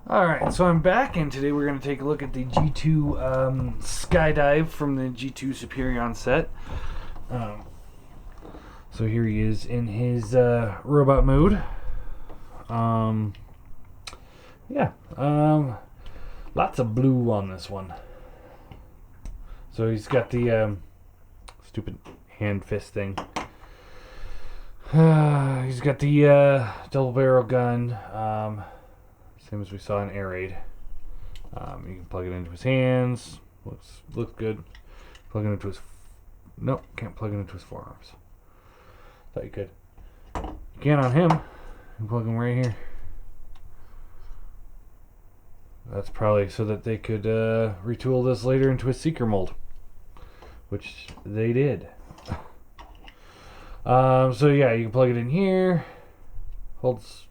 Alright, so I'm back, and today we're going to take a look at the G2 Skydive from the G2 Superion set. So here he is in his robot mode. Lots of blue on this one. So he's got the stupid hand fist thing. He's got the double barrel gun. Same as we saw in Air Raid. You can plug it into his hands. Looks good. Plug it into his... Nope, can't plug it into his forearms. Thought you could. You can on him. You can plug him right here. That's probably so that they could retool this later into a Seeker mold. Which they did. So yeah, you can plug it in here. Holds...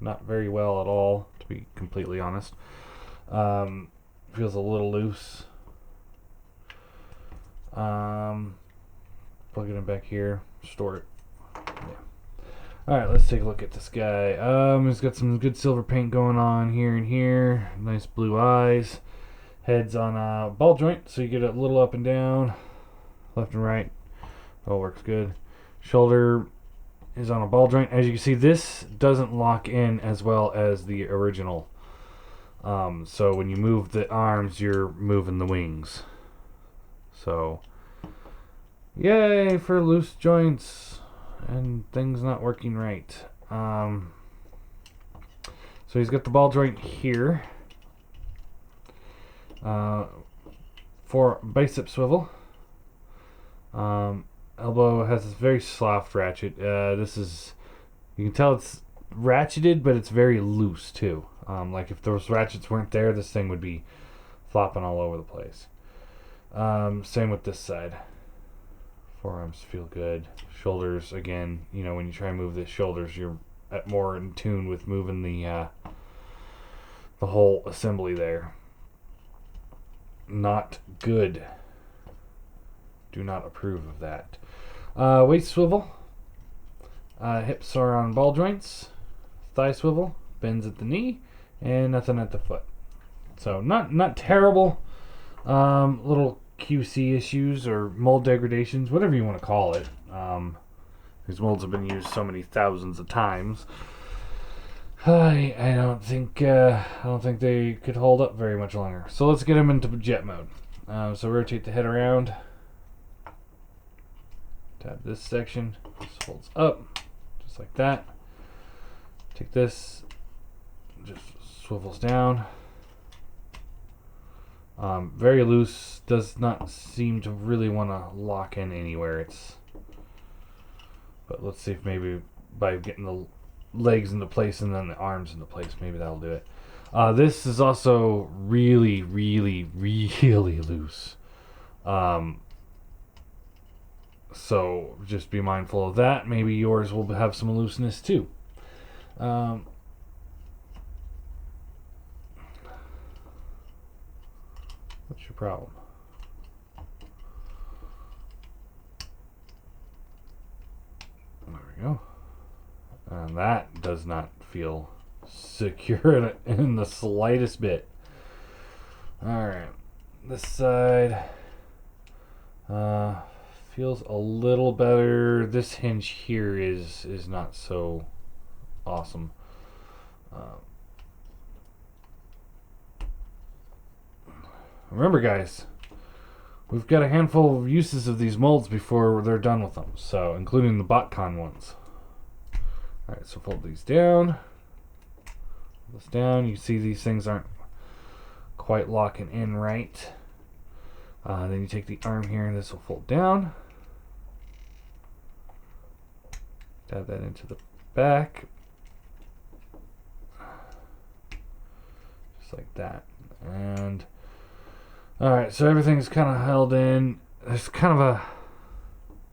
not very well at all, to be completely honest. Feels a little loose. Plug it in back here. Store it. Yeah. Alright, let's take a look at this guy. He's got some good silver paint going on here and here. Nice blue eyes. Head's on a ball joint, so you get a little up and down. Left and right. All works good. Shoulder is on a ball joint. As you can see, this doesn't lock in as well as the original. So when you move the arms, you're moving the wings. So, yay for loose joints and things not working right. So he's got the ball joint here. For bicep swivel. Elbow has this very soft ratchet. This is, you can tell it's ratcheted, but it's very loose too. Like if those ratchets weren't there, this thing would be flopping all over the place. Same with this side. Forearms feel good. Shoulders, again, you know, when you try and move the shoulders, you're more in tune with moving the whole assembly there. Not good. Do not approve of that. Waist swivel. Hips are on ball joints. Thigh swivel. Bends at the knee. And nothing at the foot. So not terrible. Little QC issues or mold degradations, whatever you want to call it. These molds have been used so many thousands of times. I don't think they could hold up very much longer. So let's get them into jet mode. So rotate the head around. Tab this section, just folds up, just like that. Take this, just swivels down. Very loose, does not seem to really want to lock in anywhere. But let's see if maybe by getting the legs into place and then the arms into place, maybe that'll do it. This is also really, really, really loose. So just be mindful of that. Maybe yours will have some looseness too. What's your problem? There we go. And that does not feel secure in the slightest bit. Alright. This side. Feels a little better. This hinge here is not so awesome. Remember, guys, we've got a handful of uses of these molds before they're done with them, so including the BotCon ones. Alright, so fold these down. Fold this down. You see these things aren't quite locking in right. Then you take the arm here and this will fold down. Dab that into the back. Just like that. And alright, so everything's kind of held in. There's kind of a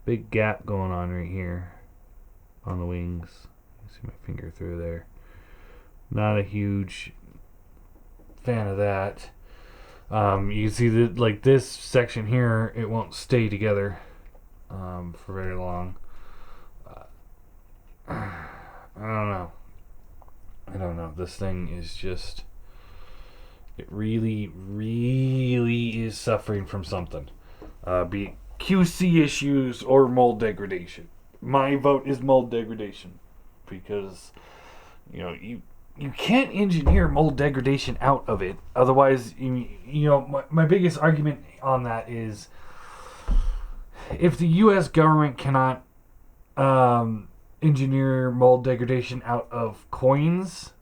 big gap going on right here on the wings. You see my finger through there. Not a huge fan of that. You can see that, like this section here, it won't stay together for very long. I don't know. I don't know. This thing is just... It really, really is suffering from something. Be it QC issues or mold degradation. My vote is mold degradation. Because, you can't engineer mold degradation out of it. Otherwise, my biggest argument on that is if the U.S. government cannot engineer mold degradation out of coins,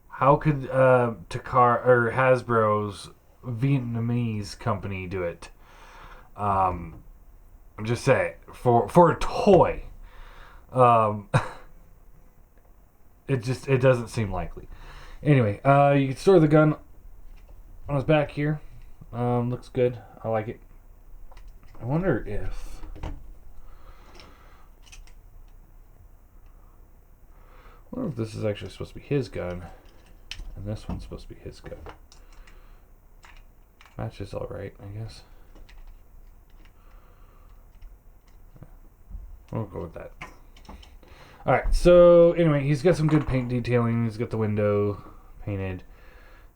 how could Takar or Hasbro's Vietnamese company do it? Just say for a toy. It doesn't seem likely. Anyway, you can store the gun on his back here. Looks good. I like it. I wonder if this is actually supposed to be his gun, and this one's supposed to be his gun. Matches all right, I guess. We'll go with that. Alright, so anyway, he's got some good paint detailing. He's got the window painted.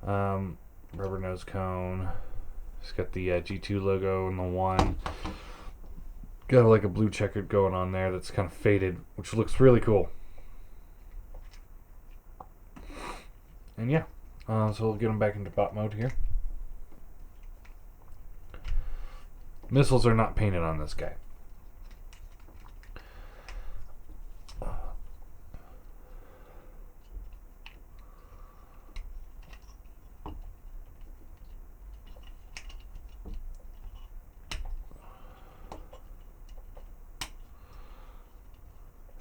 Rubber nose cone. He's got the G2 logo and the 1. Got like a blue checkered going on there that's kind of faded, which looks really cool. And yeah, so we'll get him back into bot mode here. Missiles are not painted on this guy.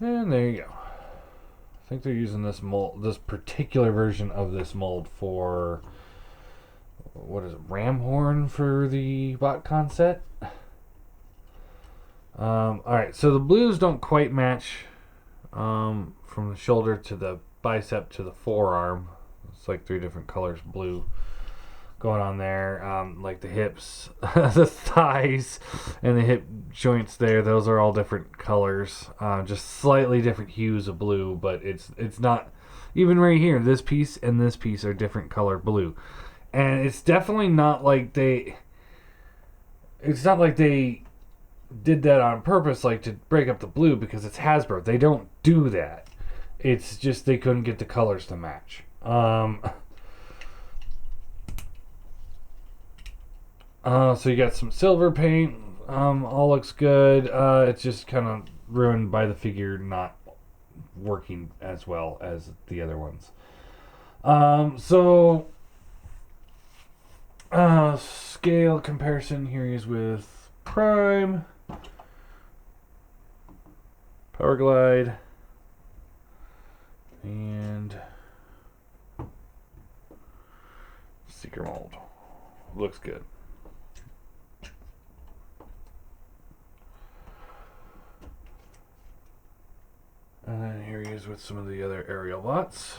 And there you go. I think they're using this mold, this particular version of this mold for, what is it, ram horn for the botcon set. Alright, so the blues don't quite match from the shoulder to the bicep to the forearm. It's like 3 different colors blue going on there. Like the hips, the thighs, and the hip joints there. Those are all different colors. Just slightly different hues of blue, but it's not... Even right here, this piece and this piece are different color blue. And it's definitely not like they... It's not like they did that on purpose, like to break up the blue, because it's Hasbro. They don't do that. It's just they couldn't get the colors to match. So you got some silver paint. All looks good. It's just kind of ruined by the figure not working as well as the other ones. Scale comparison here is with Prime, Power Glide, and Seeker Mold. Looks good. And then here he is with some of the other aerial bots.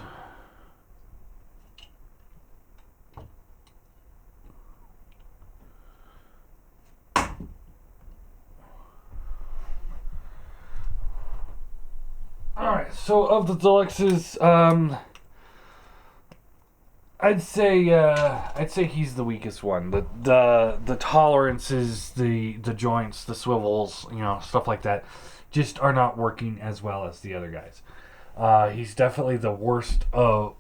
Alright, so of the deluxes, I'd say he's the weakest one. The tolerances, the joints, the swivels, stuff like that, just are not working as well as the other guys. He's definitely the worst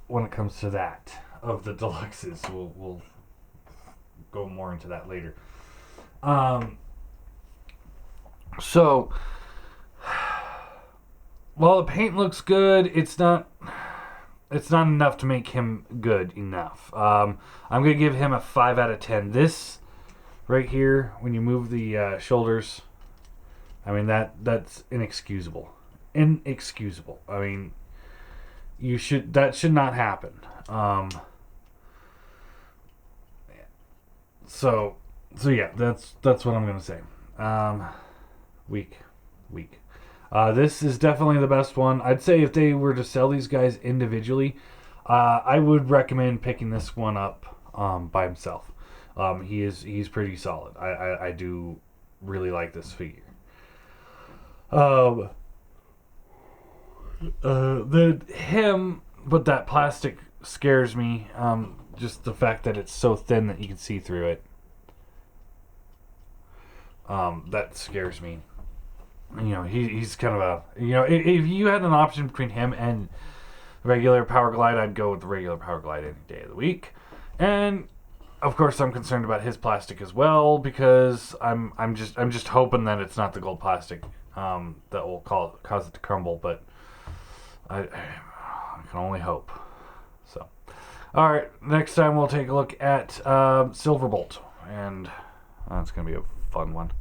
when it comes to that of the deluxes. We'll go more into that later. So while the paint looks good, it's not enough to make him good enough. I'm gonna give him a 5 out of 10. This right here, when you move the shoulders, I mean that's inexcusable. Inexcusable. I mean, that should not happen. So yeah, that's what I'm gonna say. Weak. This is definitely the best one. I'd say if they were to sell these guys individually, I would recommend picking this one up by himself. He's pretty solid. I do really like this figure. But that plastic scares me. Just the fact that it's so thin that you can see through it. That scares me. You know, he's kind of a... You know, if you had an option between him and regular Power Glide, I'd go with the regular Power Glide any day of the week. And of course, I'm concerned about his plastic as well, because I'm just hoping that it's not the gold plastic that will cause it to crumble. But I can only hope. So, all right, next time we'll take a look at Silverbolt, and that's gonna be a fun one.